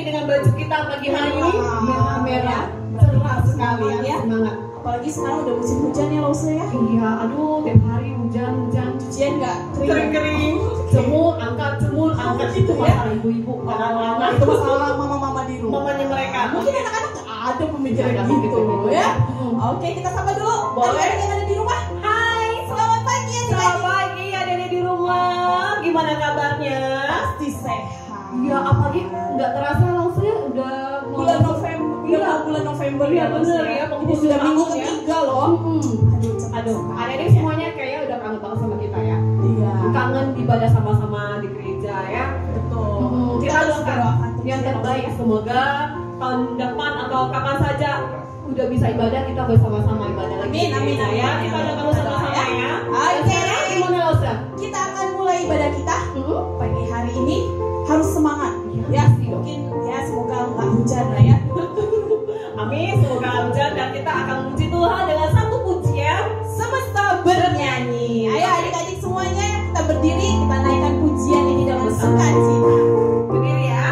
dengan baju kita pagi hari ini merah-merah, cerah sekali ya. Semangat. Apalagi sekarang udah musim hujan ya Lause ya. Iya, aduh tiap hari hujan. Cucian nggak kering. Jemur, angkat itu masalah ibu-ibu. Itu masalah mama-mama di rumah. Mamanya mereka. Mungkin anak-anak nggak ada pemikiran gitu ya. Oke, kita sapa dulu. Boleh. Yang ada di rumah. Hai, selamat pagi ya. Selamat pagi adik-adik di rumah. Gimana kabarnya? Pasti sehat. Iya, apalagi nggak terasa langsung ya udah bulan November. Iya, bulan November ya bener ya. Ini sudah minggu ketiga loh. Aduh, adik-adik semuanya kayaknya udah kangen banget sama kita ya. Iya. Kangen ibadah sama-sama di gereja ya. Betul. Kita doakan yang terbaik, semoga tahun depan atau kapan saja udah bisa ibadah, kita bersama-sama ibadah lagi. Amin ya. Kita doakan sama-sama ya. Oke. Gimana Lausa? Kita akan mulai ibadah kita pagi hari ini. Harus semangat ya. Mungkin ya semoga nggak hujan lah ya. Amin, semoga hujan dan kita akan memuji Tuhan dengan satu pujian semesta bernyanyi. Ayo adik-adik semuanya kita berdiri, kita naikkan pujian ini dengan sukacita. Berdiri ya.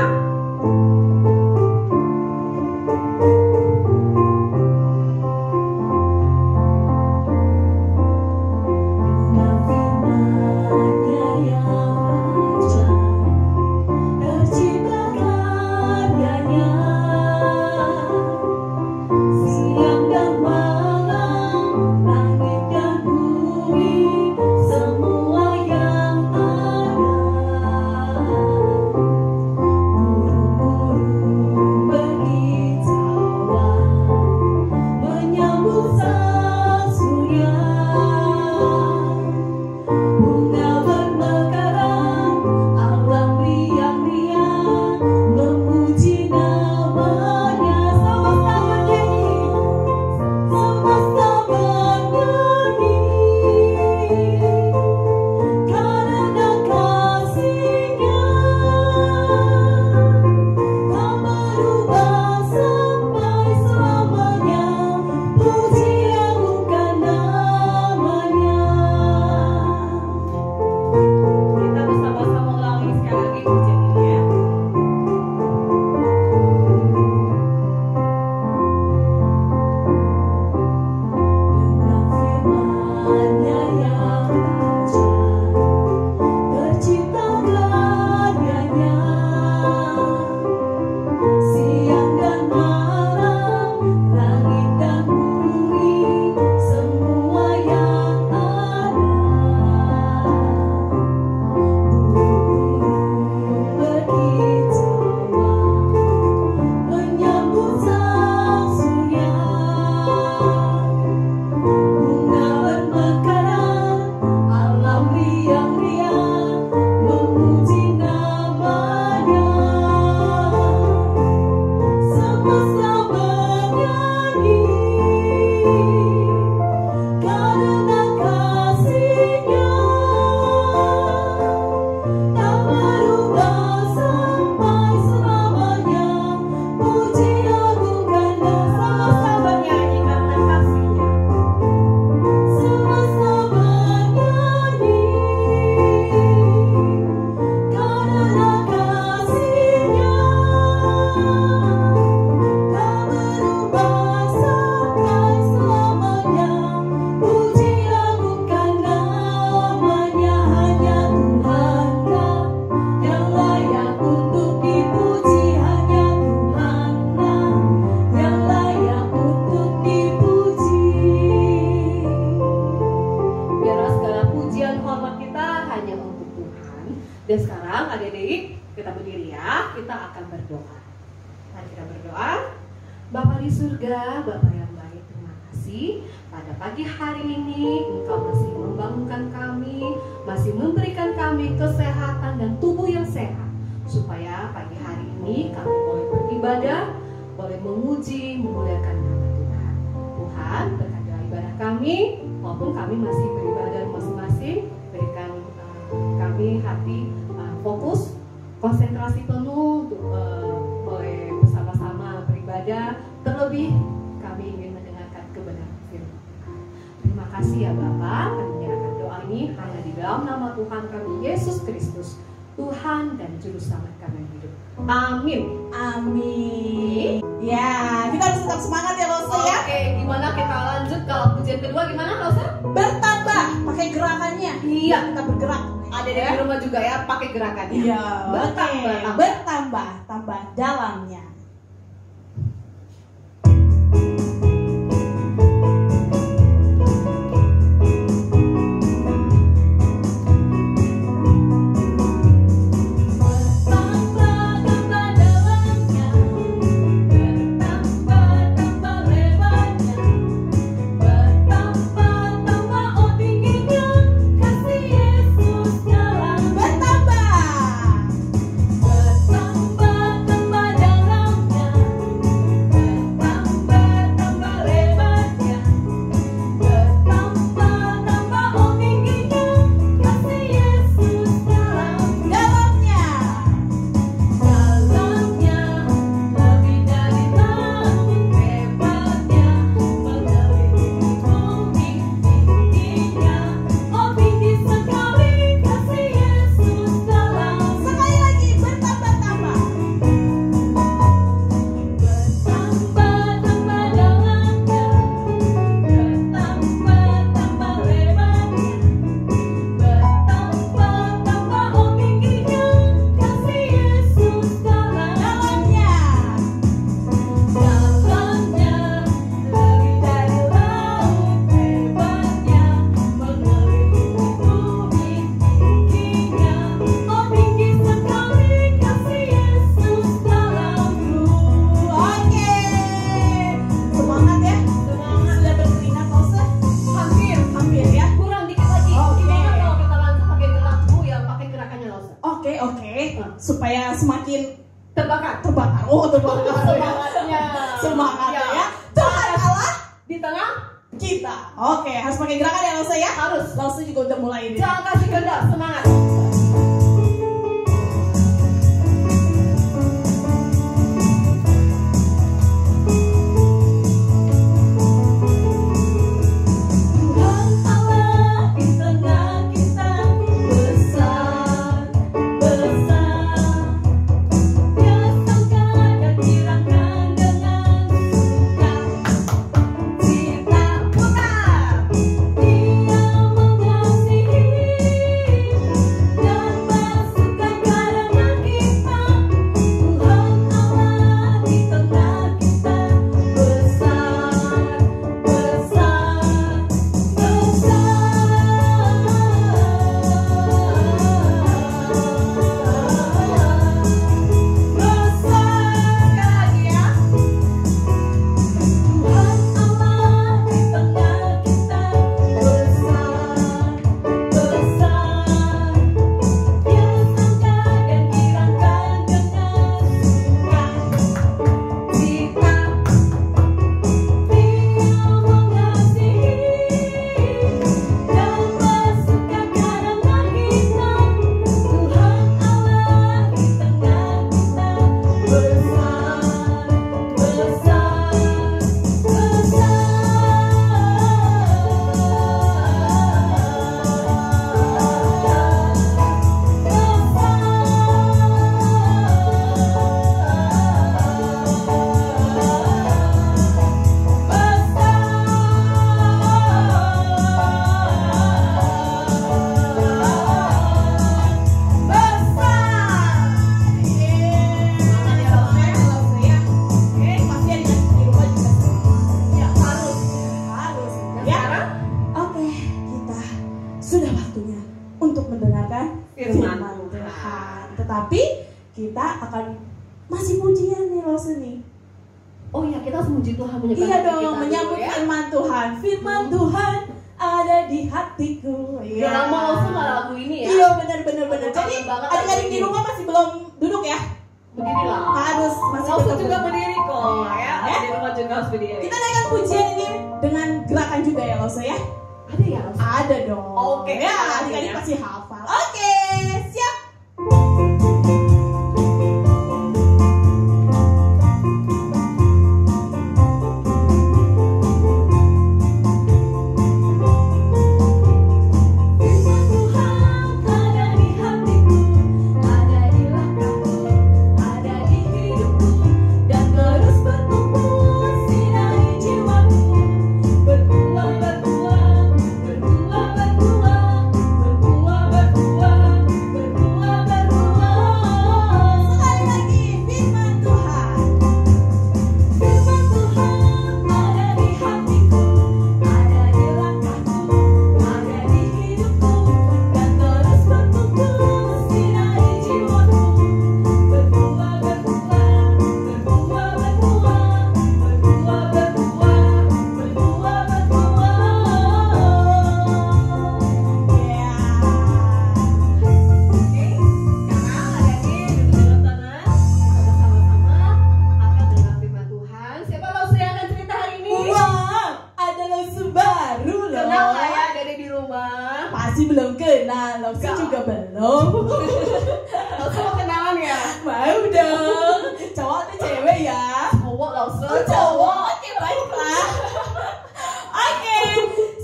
Terima kasih ya Bapak, kami menyerahkan doa ini hanya di dalam nama Tuhan kami Yesus Kristus. Tuhan dan Juru Selamat kami hidup. Amin. Amin. Ya, kita harus tetap semangat ya Lose ya. Oke, gimana kita lanjut kalau pujian kedua gimana Lose? Bertambah, pakai gerakannya. Iya, Kita bergerak. ada di rumah juga ya, pakai gerakannya. Iya, Bertambah, oke. Bertambah, tambah dalamnya. Supaya semakin terbakar. Oh, terbakar. Semangatnya. Semangatnya ya. Tuhan Allah di tengah kita. Oke, harus pakai gerakan ya Lose ya. harus. Lose juga udah mulai ini. Jangan kasih kendor, semangat. Tetapi kita akan masih pujian nih Lose nih. Oh ya, kita harus memuji Tuhan, menyebut Iya dong, kita menyambut dulu, ya. firman Tuhan. Firman Tuhan ada di hatiku. Udah lama Lose nggak lagu ini ya. Iya benar. Jadi banget adik-adik di rumah masih belum duduk ya. Berdirilah. Harus masih Lose tetap juga duduk. berdiri kok ya. Di rumah juga harus berdiri. Kita naikkan pujian ini dengan gerakan juga ya Lose ya. Ada ya Lose? Ada dong. Oke, ya kita adik-adik ya. pasti hafal. Oke, siap. Firman Tuhan ada di hatiku, masih belum kenal, Lause juga belum. Lause mau kenalan ya? Mau dong. Cowok atau cewek ya? Cowok Lause. Oh, cowok. Oke, baiklah. Oke,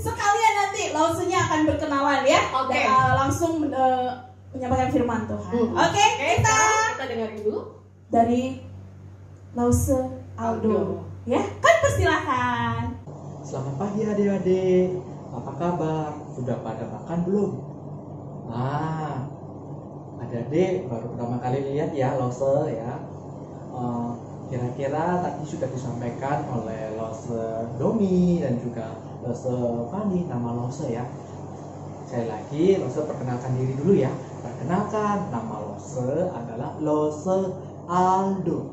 sekalian nanti Lausenya akan berkenalan ya. Oke. Dan, langsung menyampaikan firman Tuhan. Oke, kita dengerin dulu dari Lause Aldo. Ya, kan persilahkan. Selamat pagi adik-adik, apa kabar? Sudah pada makan belum? Nah, adik-adik baru pertama kali lihat ya Lause ya. Kira-kira tadi sudah disampaikan oleh Lause Domi dan juga Lause Fani nama Lause ya. Sekali lagi Lause perkenalkan diri dulu ya. Perkenalkan, nama Lause adalah Lause Aldo.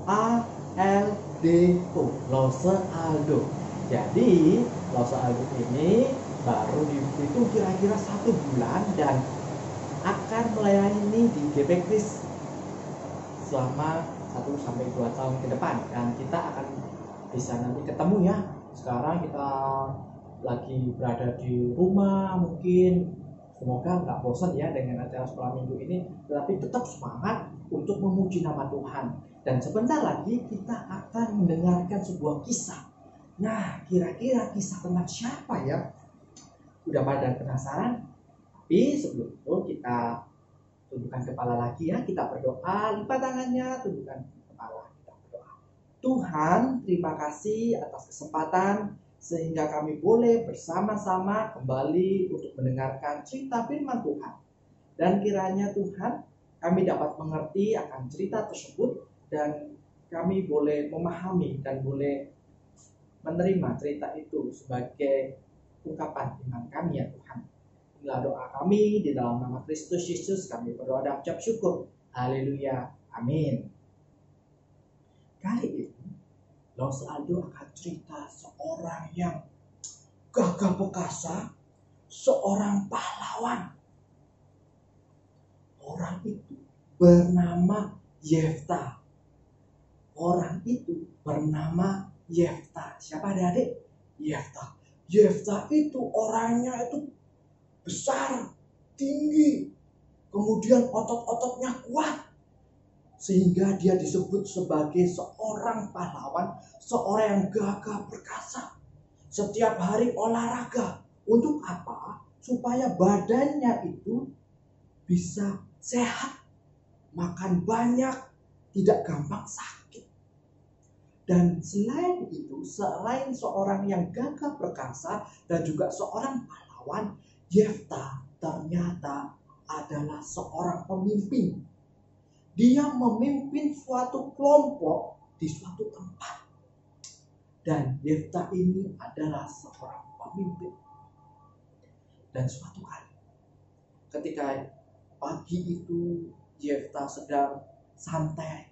A-L-D-O, Lause Aldo. Jadi Lause Aldo ini baru dihitung kira-kira 1 bulan dan akan melayani di GP Kris selama 1-2 tahun ke depan, dan kita akan bisa nanti ketemu ya. Sekarang kita lagi berada di rumah, mungkin semoga nggak bosan ya dengan acara sekolah minggu ini, tetapi tetap semangat untuk memuji nama Tuhan. Dan sebentar lagi kita akan mendengarkan sebuah kisah. Nah, kira-kira kisah tentang siapa ya? Udah pada penasaran? Tapi sebelum itu kita tundukkan kepala lagi ya, kita berdoa, lipat tangannya, tundukkan kepala, kita berdoa. Tuhan, terima kasih atas kesempatan sehingga kami boleh bersama-sama kembali untuk mendengarkan cerita firman Tuhan. Dan kiranya Tuhan, kami dapat mengerti akan cerita tersebut dan kami boleh memahami dan boleh menerima cerita itu sebagai ungkapan iman kami ya Tuhan. Inilah doa kami di dalam nama Kristus Yesus, kami berdoa dan ucap syukur. Haleluya. Amin. Kali ini Lause Aldo akan cerita seorang yang gagah perkasa, seorang pahlawan. Orang itu bernama Yefta. Orang itu bernama Yefta. Siapa adik-adik? Yefta. Yefta itu orangnya itu besar, tinggi, kemudian otot-ototnya kuat, sehingga dia disebut sebagai seorang pahlawan, seorang yang gagah perkasa. Setiap hari olahraga. Untuk apa? Supaya badannya itu bisa sehat, makan banyak, tidak gampang sakit. Dan selain itu, selain seorang yang gagah perkasa dan juga seorang pahlawan, Yefta ternyata adalah seorang pemimpin. Dia memimpin suatu kelompok di suatu tempat. Dan Yefta ini adalah seorang pemimpin. Dan suatu kali, ketika pagi itu Yefta sedang santai,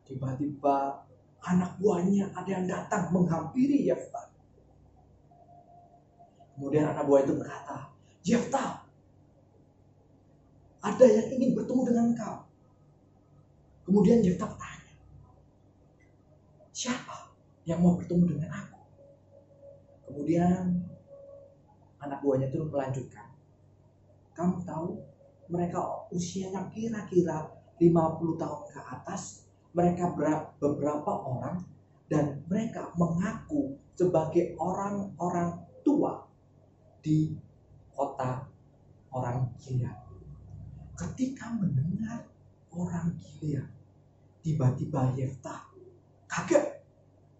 tiba-tiba anak buahnya ada yang datang menghampiri Yefta. Kemudian anak buah itu berkata, Yefta, ada yang ingin bertemu dengan kau. Kemudian Yefta bertanya, siapa yang mau bertemu dengan aku? Kemudian anak buahnya itu melanjutkan, kamu tahu mereka usianya kira-kira 50 tahun ke atas, mereka beberapa orang, dan mereka mengaku sebagai orang-orang tua di kota orang Gilead. Ketika mendengar orang Gilead, tiba-tiba Yefta kaget.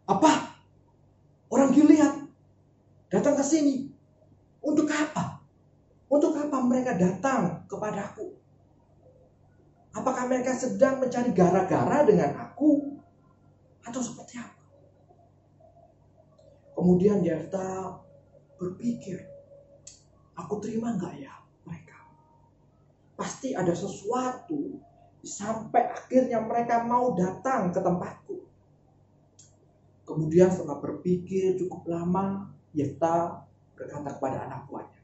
Apa? Orang Gilead datang ke sini. Untuk apa? Untuk apa mereka datang kepadaku? Apakah mereka sedang mencari gara-gara dengan aku? Atau seperti apa? Kemudian Yefta berpikir, aku terima nggak ya mereka? Pasti ada sesuatu sampai akhirnya mereka mau datang ke tempatku. Kemudian setelah berpikir cukup lama, Yefta berkata kepada anak buahnya,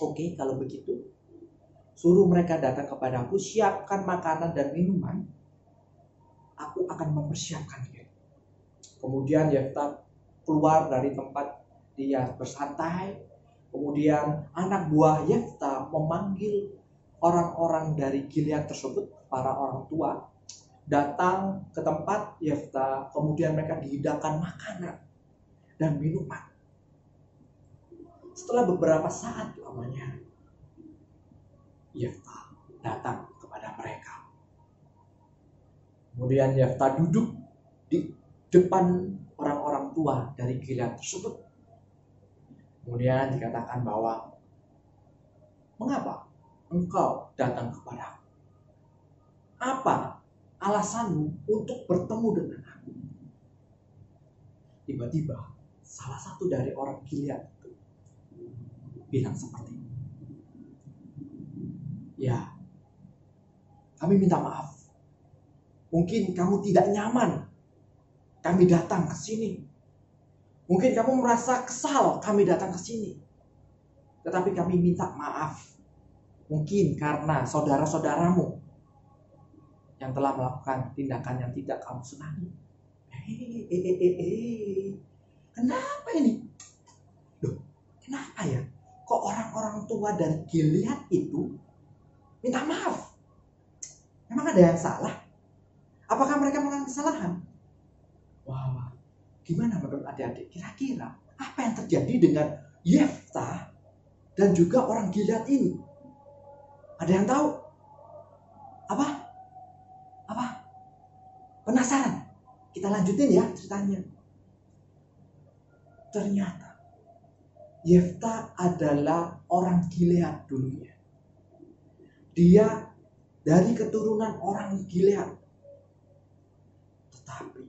oke, kalau begitu, suruh mereka datang kepadaku, siapkan makanan dan minuman, aku akan mempersiapkan diri. Kemudian Yefta keluar dari tempat dia bersantai, Kemudian anak buah Yefta memanggil orang-orang dari Gilead tersebut, para orang tua, datang ke tempat Yefta. Kemudian mereka dihidangkan makanan dan minuman. Setelah beberapa saat lamanya, Yefta datang kepada mereka. Kemudian Yefta duduk di depan orang-orang tua dari Gilead tersebut. Kemudian dikatakan bahwa, mengapa engkau datang kepadaku? Apa alasanmu untuk bertemu dengan aku? Tiba-tiba salah satu dari orang Gilead itu bilang seperti ini. Ya, kami minta maaf. Mungkin kamu tidak nyaman kami datang ke sini. Mungkin kamu merasa kesal kami datang ke sini. Tetapi kami minta maaf. Mungkin karena saudara-saudaramu yang telah melakukan tindakan yang tidak kamu senangi. Kenapa ini? Loh, kenapa ya? Kok orang-orang tua dari Gilead itu minta maaf? Memang ada yang salah? Apakah mereka melakukan kesalahan? Wah, gimana menurut adik-adik? Kira-kira apa yang terjadi dengan Yefta dan juga orang Gilead ini? Ada yang tahu? Apa? Penasaran? Kita lanjutin ya ceritanya. Ternyata Yefta adalah orang Gilead dulunya. Dia dari keturunan orang Gilead. Tetapi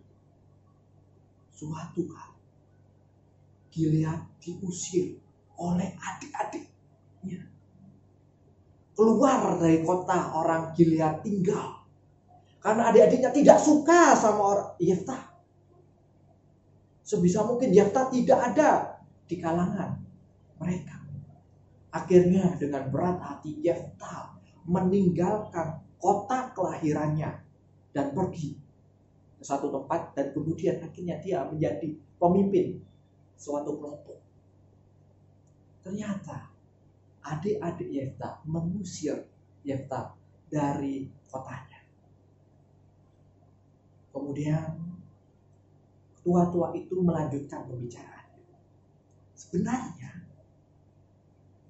suatu kali Gilead diusir oleh adik-adiknya. Keluar dari kota orang Gilead tinggal. Karena adik-adiknya tidak suka sama orang Yefta. Sebisa mungkin Yefta tidak ada di kalangan mereka. Akhirnya dengan berat hati Yefta meninggalkan kota kelahirannya dan pergi ke satu tempat, dan kemudian akhirnya dia menjadi pemimpin suatu kelompok. Ternyata adik-adik Yefta mengusir Yefta dari kotanya. Kemudian tua-tua itu melanjutkan pembicaraannya. Sebenarnya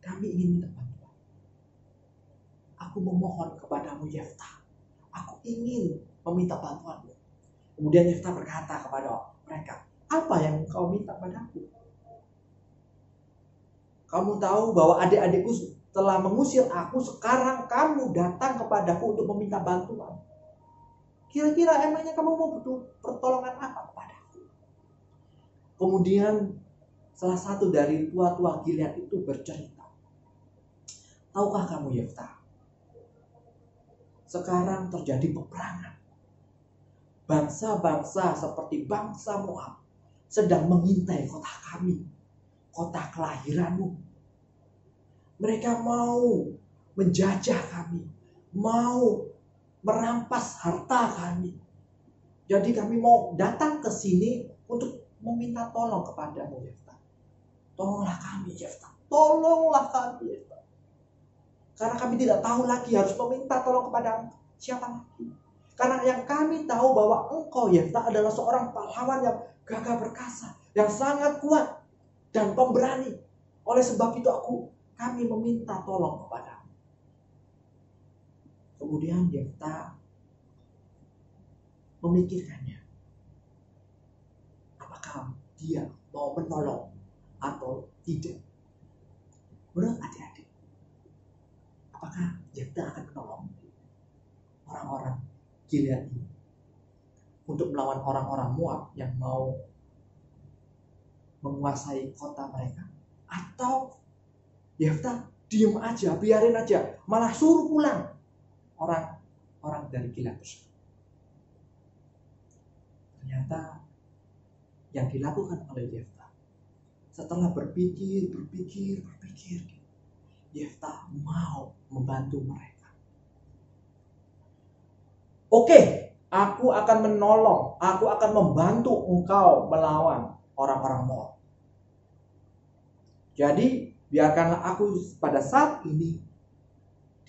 kami ingin minta bantuan. Aku memohon kepadamu Yefta. Aku ingin meminta bantuanmu. Kemudian Yefta berkata kepada mereka, apa yang kau minta padaku? Kamu tahu bahwa adik-adikku telah mengusir aku, sekarang kamu datang kepadaku untuk meminta bantuan. Kira-kira emangnya kamu mau butuh pertolongan apa kepadaku? Kemudian salah satu dari tua-tua Gilead itu bercerita. Tahukah kamu Yefta? Sekarang terjadi peperangan. Bangsa-bangsa seperti bangsa Moab sedang mengintai kota kami, kota kelahiranmu. Mereka mau menjajah kami, mau merampas harta kami. Jadi kami mau datang ke sini untuk meminta tolong kepadamu Yefta. Tolonglah kami Yefta. Tolonglah kami Yefta. Karena kami tidak tahu lagi harus meminta tolong kepada siapa lagi. Karena yang kami tahu bahwa engkau Yefta adalah seorang pahlawan yang gagah perkasa, yang sangat kuat dan pemberani. Oleh sebab itu kami meminta tolong kepadamu. Kemudian Yefta memikirkannya. Apakah dia mau menolong atau tidak? Menurut adik-adik, apakah Yefta akan menolong orang-orang Gilead ini untuk melawan orang-orang Moab yang mau menguasai kota mereka? Atau Yefta diem aja, biarin aja, malah suruh pulang orang dari Gilead tersebut? Ternyata yang dilakukan oleh Yefta, setelah berpikir, Yefta mau membantu mereka. Oke, aku akan menolong, aku akan membantu engkau melawan orang-orang Moab. Jadi biarkanlah aku pada saat ini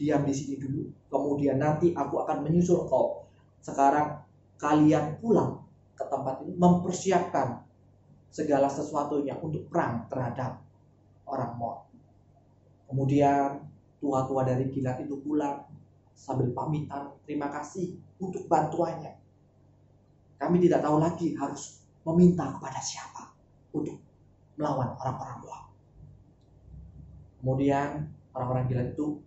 diam di sini dulu. Kemudian nanti aku akan menyusul kau. Sekarang kalian pulang ke tempat ini, mempersiapkan segala sesuatunya untuk perang terhadap orang Moab. Kemudian tua-tua dari Gilead itu pulang sambil pamitan terima kasih untuk bantuannya. Kami tidak tahu lagi harus meminta kepada siapa untuk melawan orang-orang Moab. Kemudian orang-orang Gilead itu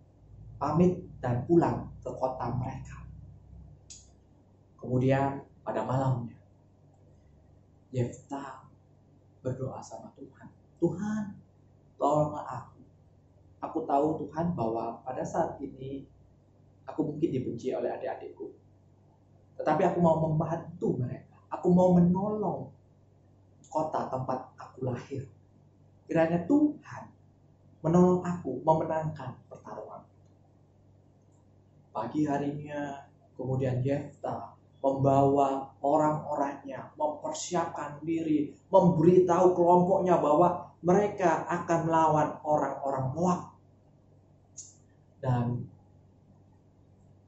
pamit dan pulang ke kota mereka. Kemudian pada malamnya Yefta berdoa sama Tuhan. Tuhan, tolonglah aku. Aku tahu Tuhan bahwa pada saat ini aku mungkin dibenci oleh adik-adikku. Tetapi aku mau membantu mereka. Aku mau menolong kota tempat aku lahir. Kiranya Tuhan menolong aku memenangkan pertarungan. Pagi harinya kemudian Yefta membawa orang-orangnya, mempersiapkan diri, memberitahu kelompoknya bahwa mereka akan melawan orang-orang Moab. Dan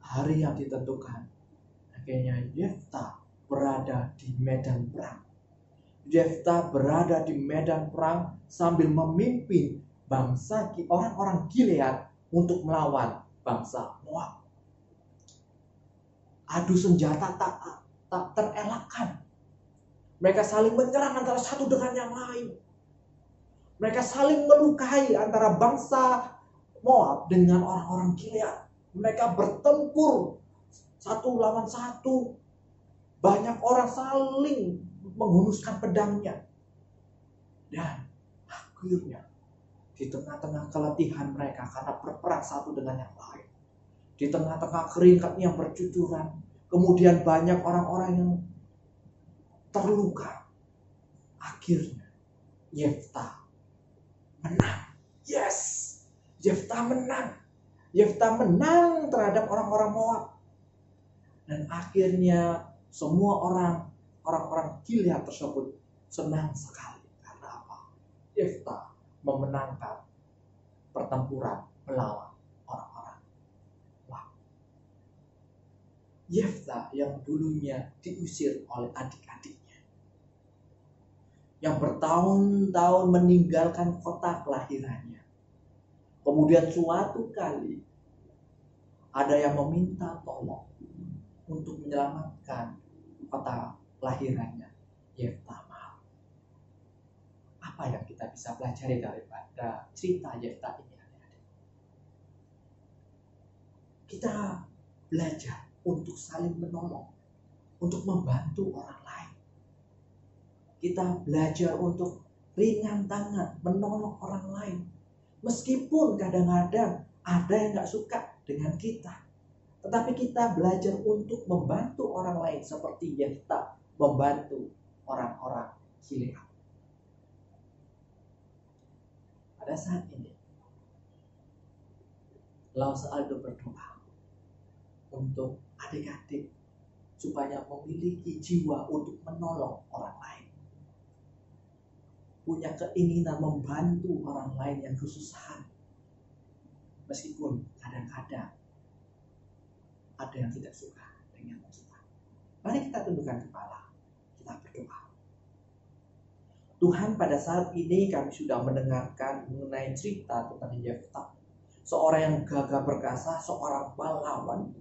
hari yang ditentukan, akhirnya Yefta berada di medan perang. Yefta berada di medan perang sambil memimpin bangsa orang-orang Gilead untuk melawan bangsa Moab. Adu senjata tak terelakkan. Mereka saling menyerang antara satu dengan yang lain. Mereka saling melukai antara bangsa Moab dengan orang-orang Gilead. Mereka bertempur satu lawan satu. Banyak orang saling menghunuskan pedangnya. Dan akhirnya di tengah-tengah keletihan mereka karena berperang satu dengan yang lain, di tengah-tengah keringat yang bercucuran, kemudian banyak orang-orang yang terluka. Akhirnya Yefta menang. Yes, Yefta menang. Yefta menang terhadap orang-orang Moab. Dan akhirnya semua orang-orang Gilead tersebut senang sekali. Karena apa? Yefta memenangkan pertempuran melawan orang-orang Moab. Yefta yang dulunya diusir oleh adik-adiknya, yang bertahun-tahun meninggalkan kota kelahirannya. Kemudian suatu kali ada yang meminta tolong untuk menyelamatkan kota kelahirannya. Yefta mau. Apa yang kita bisa pelajari daripada cerita Yefta ini? Kita belajar untuk saling menolong, untuk membantu orang lain. Kita belajar untuk ringan tangan, menolong orang lain. Meskipun kadang-kadang ada yang gak suka dengan kita, tetapi kita belajar untuk membantu orang lain seperti Yefta membantu orang-orang Gilead. Pada saat ini, Lause Aldo berdoa untuk adik-adik supaya memiliki jiwa untuk menolong orang lain, punya keinginan membantu orang lain yang kesusahan, meskipun kadang-kadang ada yang tidak suka dengan kita. Mari kita tundukkan kepala, kita berdoa. Tuhan, pada saat ini kami sudah mendengarkan mengenai cerita tentang Yefta, seorang yang gagah perkasa, seorang pahlawan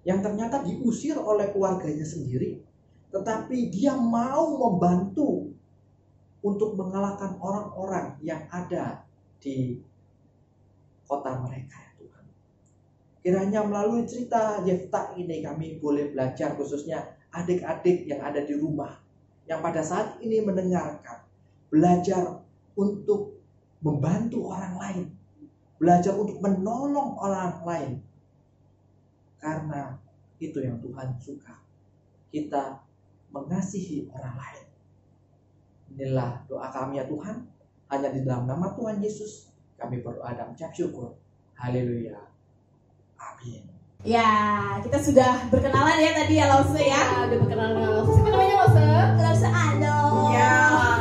yang ternyata diusir oleh keluarganya sendiri, tetapi dia mau membantu untuk mengalahkan orang-orang yang ada di kota mereka, ya Tuhan. Kiranya melalui cerita Yefta ini kami boleh belajar, khususnya adik-adik yang ada di rumah, yang pada saat ini mendengarkan, belajar untuk membantu orang lain, belajar untuk menolong orang lain. Karena itu yang Tuhan suka, kita mengasihi orang lain. Inilah doa kami ya Tuhan, hanya di dalam nama Tuhan Yesus kami berdoa dan mengucap syukur. Haleluya. Amin. Ya, kita sudah berkenalan ya tadi ya Lause ya. Udah berkenalan dengan Lause. Siapa namanya Lause? Lause Aldo. Ya,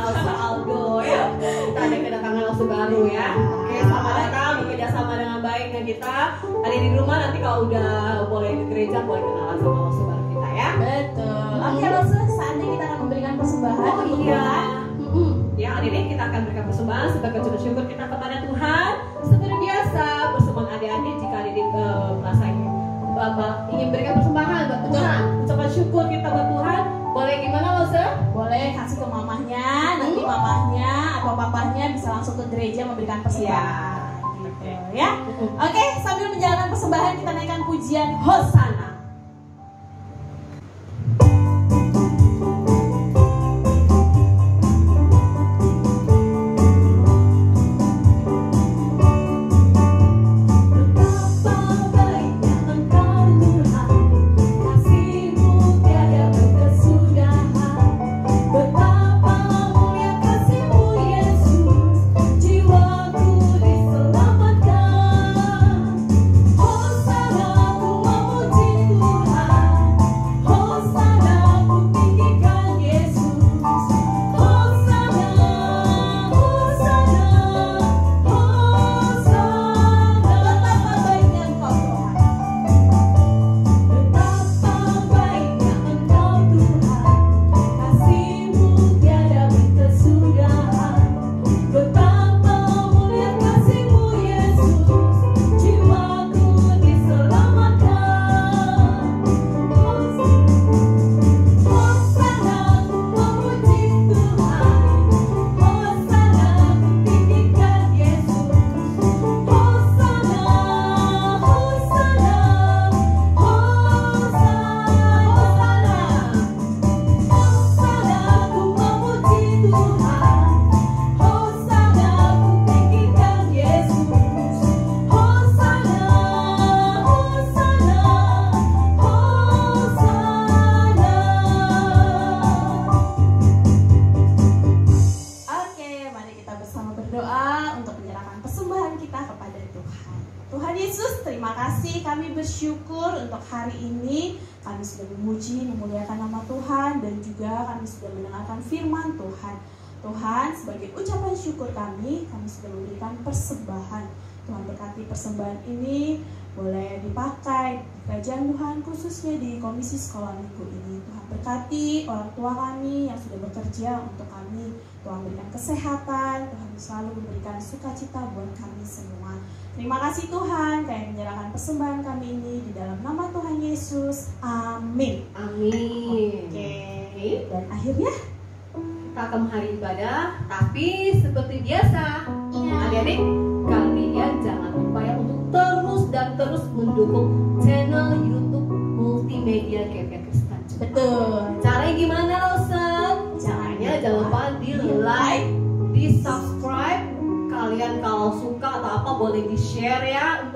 Lause Aldo ya. Kita ada kedatangan Lause Lause baru ya. Oke, selamat datang bekerja sama dengan baik dengan kita. Ada di rumah nanti kalau udah boleh ke gereja boleh kenalan sama Lause baru kita ya. Betul. Oke, Lause, saatnya kita akan memberikan persembahan untuk Tuhan. Ya, hari ini kita akan berikan persembahan sebagai ucapan syukur kita kepada Tuhan. Seperti biasa, bersama adik-adik jika adik merasa ingin berikan persembahan buat Tuhan, ucapan syukur kita buat Tuhan, boleh gimana Lause? Boleh kasih ke mamahnya, nanti mamahnya atau papahnya bisa langsung ke gereja memberikan persembahan. Gitu ya. Oke, sambil menjalankan persembahan kita naikkan pujian Hosana. Tuhan, sebagai ucapan syukur kami sudah memberikan persembahan. Tuhan berkati persembahan ini boleh dipakai di kerajaan Tuhan, khususnya di komisi sekolah minggu ini. Tuhan berkati orang tua kami yang sudah bekerja untuk kami. Tuhan berikan kesehatan, Tuhan selalu memberikan sukacita buat kami semua. Terima kasih Tuhan, kami menyerahkan persembahan kami ini di dalam nama Tuhan Yesus. Amin. Amin. Oke. Dan akhirnya kita akan menghadiri ibadah, tapi seperti biasa, adik-adik, kalian jangan lupa ya untuk terus dan terus mendukung channel YouTube Multimedia GP Kristen. betul. Caranya gimana, Rosen? Caranya jangan lupa di like, di subscribe. Kalian kalau suka atau apa boleh di share ya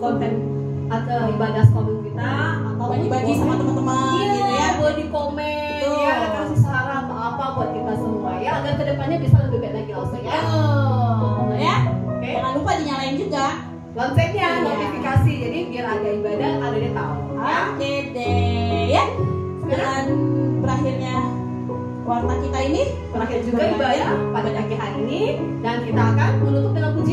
konten atau ibadah sekolah kita, atau bagi-bagi sama teman-teman gitu ya. Boleh di komen ya, kasih saran atau apa buat kita semua ya, agar kedepannya bisa lebih baik lagi Rosen ya. Ya. Jangan lupa dinyalain juga loncengnya, notifikasi, jadi biar ada ibadah ada dia tahu. Oke deh ya. Dengan berakhirnya warta kita ini, berakhir juga ibadah pada pagi hari ini, dan kita akan menutup dengan pujian.